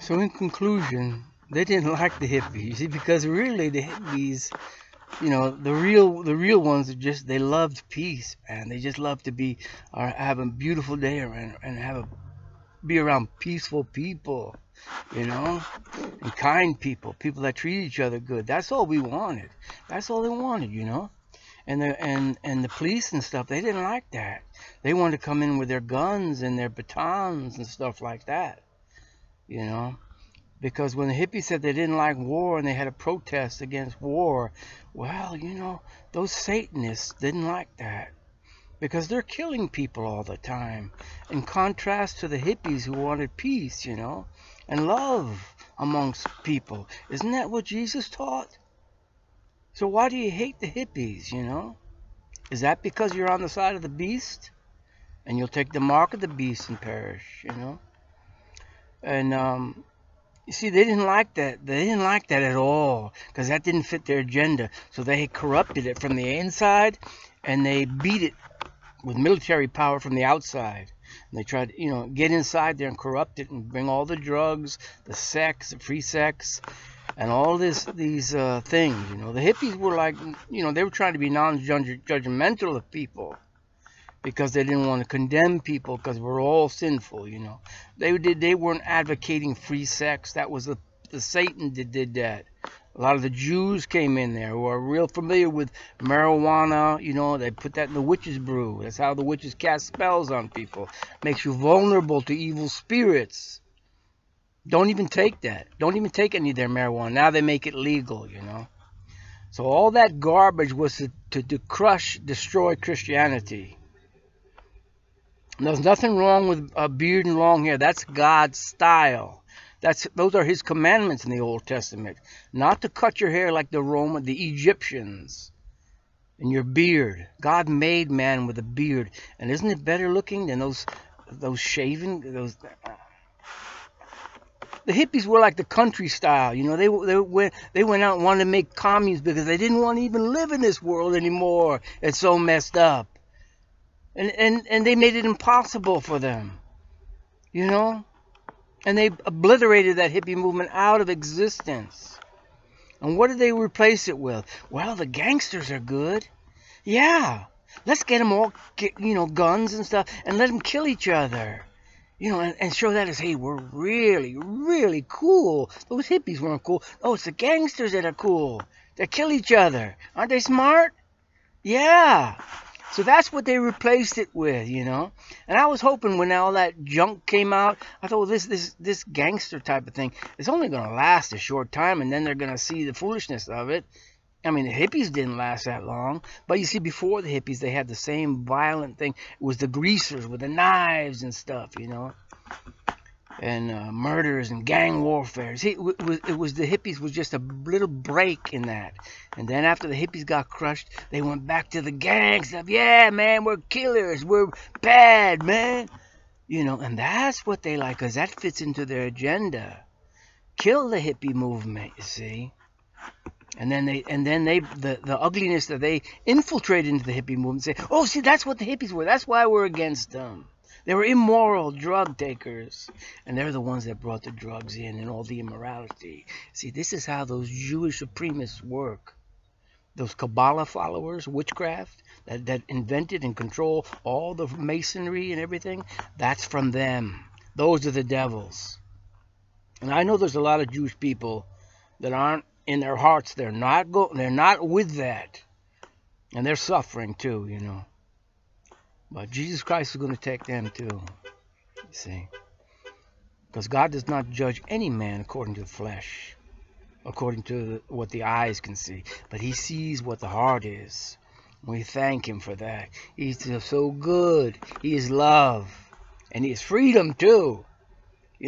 So in conclusion, they didn't like the hippies, you see, because really the hippies, the real ones are just they loved peace, man. They just love to be or have a beautiful day and be around peaceful people, you know, and kind people, people that treat each other good. That's all we wanted. That's all they wanted, you know. And the police and stuff, they didn't like that. They wanted to come in with their guns and their batons and stuff like that, you know. Because when the hippies said they didn't like war and they had a protest against war, well, those Satanists didn't like that because they're killing people all the time. In contrast to the hippies who wanted peace, and love amongst people. Isn't that what Jesus taught? So why do you hate the hippies? Is that because you're on the side of the beast? And you'll take the mark of the beast and perish. And you see, they didn't like that. They didn't like that at all because that didn't fit their agenda. So they corrupted it from the inside, and they beat it with military power from the outside. And they tried to, get inside there and corrupt it and bring all the drugs, the sex, the free sex, and all these things. The hippies were like, they were trying to be non-judgmental of people, because they didn't want to condemn people because we're all sinful, They weren't advocating free sex. That was the Satan that did that. A lot of the Jews came in there who are real familiar with marijuana. They put that in the witch's brew. That's how the witches cast spells on people. Makes you vulnerable to evil spirits. Don't even take that. Don't even take any of their marijuana. Now they make it legal, So all that garbage was to destroy Christianity. There's nothing wrong with a beard and long hair. That's God's style. Those are his commandments in the Old Testament. Not to cut your hair like the Egyptians, and your beard. God made man with a beard, and isn't it better looking than those shaven? The hippies were like the country style. They went out and wanted to make communes because they didn't want to even live in this world anymore. It's so messed up. And they made it impossible for them, And they obliterated that hippie movement out of existence. And what did they replace it with? Well, the gangsters are good. Yeah, let's get them all, guns and stuff, and let them kill each other. And show that as, hey, we're really, really cool. Those hippies weren't cool. Oh, it's the gangsters that are cool. They kill each other. Aren't they smart? Yeah. So that's what they replaced it with, And I was hoping when all that junk came out, I thought, well, this gangster type of thing is only going to last a short time, and then they're going to see the foolishness of it. I mean, the hippies didn't last that long. But you see, before the hippies, they had the same violent thing. It was the greasers with the knives and stuff, And murders and gang warfare. See, it was the hippies was just a little break in that. And then after the hippies got crushed, they went back to the gang stuff. Yeah, man, we're killers. We're bad, man. And that's what they like, because that fits into their agenda. Kill the hippie movement, you see. And then the ugliness that they infiltrate into the hippie movement, say, oh, see, that's what the hippies were. That's why we're against them. They were immoral drug takers, and they're the ones that brought the drugs in and all the immorality. See, this is how those Jewish supremacists work. Those Kabbalah followers, witchcraft, that invented and control all the masonry and everything, that's from them. Those are the devils. And I know there's a lot of Jewish people that aren't in their hearts. They're not with that, and they're suffering too, But Jesus Christ is going to take them too, you see. Because God does not judge any man according to the flesh, according to what the eyes can see. But he sees what the heart is. We thank him for that. He's so good. He is love. And he is freedom too.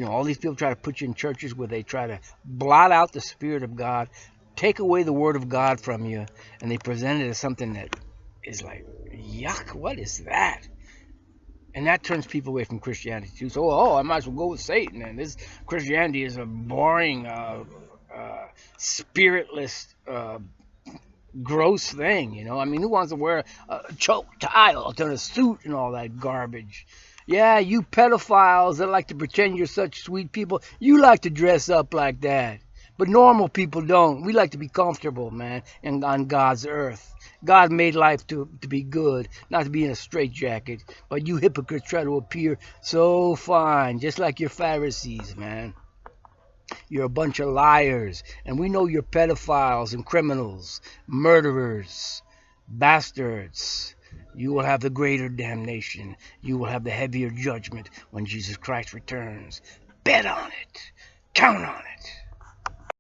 All these people try to put you in churches where they try to blot out the Spirit of God, take away the Word of God from you, and they present it as something that is like, yuck, what is that? And that turns people away from Christianity too. So, I might as well go with Satan. And this Christianity is a boring, spiritless, gross thing, I mean, who wants to wear a choke tie to a suit and all that garbage? Yeah, you pedophiles that like to pretend you're such sweet people, you like to dress up like that. But normal people don't. We like to be comfortable, man, and on God's earth. God made life to be good, not to be in a straitjacket. But you hypocrites try to appear so fine, just like your Pharisees, man. You're a bunch of liars, and we know you're pedophiles and criminals, murderers, bastards. You will have the greater damnation. You will have the heavier judgment when Jesus Christ returns. Bet on it. Count on it.